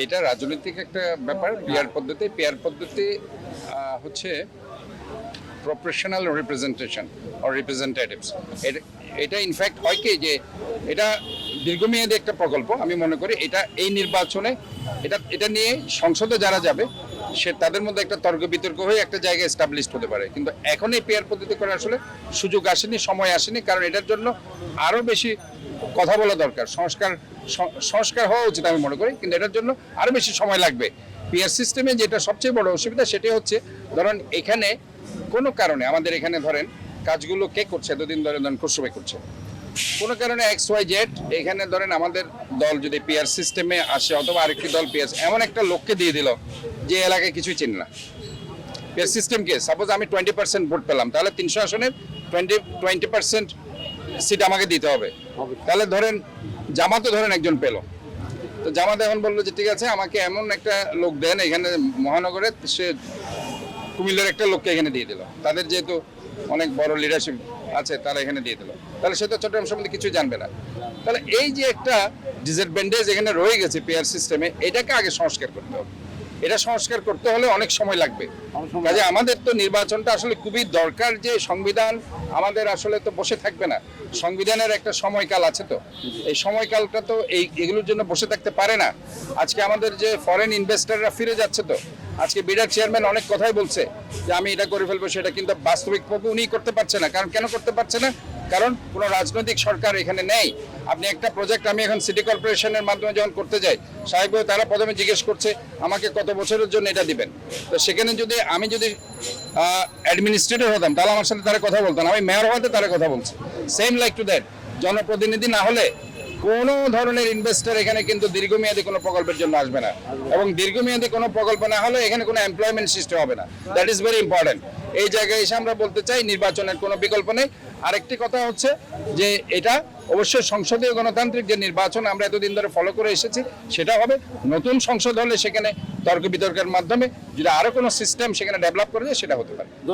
এটা রাজনৈতিক একটা ব্যাপার। পিয়ার পদ্ধতি হচ্ছে প্রফেশনাল রিপ্রেজেন্টেশন অর রিপ্রেজেন্টেটিভস। এটা ইনফ্যাক্ট হয় কি যে এটা দীর্ঘমেয়াদী একটা প্রকল্প। আমি মনে করি এটা এই নির্বাচনে এটা নিয়ে সংসদে যারা যাবে তাদের মধ্যে একটা তর্ক বিতর্ক হয়ে একটা জায়গায় এস্টাবলিশড হতে পারে, কিন্তু এখন এই পেয়ার পদ্ধতি করে আসলে সুযোগ আসেনি, সময় আসেনি, কারণ এটার জন্য আরো বেশি কথা বলা দরকার, সংস্কার হওয়া উচিত আমি মনে করি, কিন্তু এটার জন্য আরো বেশি সময় লাগবে। পিয়ার সিস্টেমে যেটা সবচেয়ে বড় অসুবিধা সেটা হচ্ছে ধরেন এখানে কোনো কারণে আমাদের এখানে ধরেন কাজগুলো কে করছে, এতদিন ধরে ধরেন খসরুভাই করছে, কোনো কারণে XYZ এখানে ধরেন আমাদের দল যদি পিয়ার সিস্টেমে আসে অথবা আরেকটি দল পিয়ার এমন একটা লোককে দিয়ে দিল যে এলাকায় কিছুই চিনি না, পিয়ার সিস্টেমকে সাপোজ আমি 20% ভোট পেলাম, তাহলে 300 আসনের 20% সিট আমাকে দিতে হবে। তাহলে ধরেন জামাতও ধরেন একজন পেল, তো জামাত এখন বললো যে ঠিক আছে আমাকে এমন একটা লোক দেন এখানে মহানগরে, সে কুমিল্লার একটা লোককে এখানে দিয়ে দিল, তাদের যেহেতু অনেক বড় লিডারশিপ আছে তারা এখানে দিয়ে দিল, তাহলে সে তো চট্টগ্রাম সম্বন্ধে কিছু জানবে না। তাহলে এই যে একটা ডিসঅ্যাডভান্টেজ এখানে রয়ে গেছে পেয়ার সিস্টেমে, এটাকে আগে সংস্কার করতে হবে। এটা সংস্কার করতে হলে অনেক সময় লাগবে। কাজে আমাদের তো নির্বাচনটা আসলে খুবই দরকার, যে সংবিধান আমাদের আসলে তো বসে থাকবে না, সংবিধানের একটা সময়কাল আছে, তো এই সময়কালটা তো এগুলোর জন্য বসে থাকতে পারে না। আজকে আমাদের যে ফরেন ইনভেস্টররা ফিরে যাচ্ছে, তো আজকে বিডার চেয়ারম্যান অনেক কথাই বলছে যে আমি এটা করে ফেলবো, সেটা কিন্তু বাস্তবিকভাবে উনি করতে পারছে না। কারণ কেন করতে পারছে না? কারণ কোনো রাজনৈতিক সরকার এখানে নেই। আপনি একটা প্রজেক্ট আমি এখন সিটি কর্পোরেশনের মাধ্যমে যখন করতে যাই, স্বাভাবিকভাবে তারা প্রথমে জিজ্ঞেস করছে আমাকে কত বছরের জন্য এটা দিবেন। তো সেখানে যদি আমি অ্যাডমিনিস্ট্রেটর হতাম তাহলে আমার সাথে তারা কথা বলতাম, আমি মেয়র হওয়াতে তারা কথা বলছে। সেম লাইক টু দ্যাট, জনপ্রতিনিধি না হলে কোনো ধরনের ইনভেস্টর এখানে কিন্তু দীর্ঘমেয়াদী কোনো প্রকল্পের জন্য আসবে না, এবং দীর্ঘমেয়াদী কোনো প্রকল্প না হলে এখানে কোনো এমপ্লয়মেন্ট সিস্টেম হবে না। That is very important. এই জায়গায় এসে আমরা বলতে চাই নির্বাচনের কোনো বিকল্প নেই। আরেকটি কথা হচ্ছে যে এটা অবশ্যই সংসদীয় গণতান্ত্রিক যে নির্বাচন আমরা এতদিন ধরে ফলো করে এসেছি সেটা হবে। নতুন সংসদ হলে সেখানে তর্ক বিতর্কের মাধ্যমে যদি আরো কোনো সিস্টেম সেখানে ডেভেলপ করে যায় সেটা হতে পারে।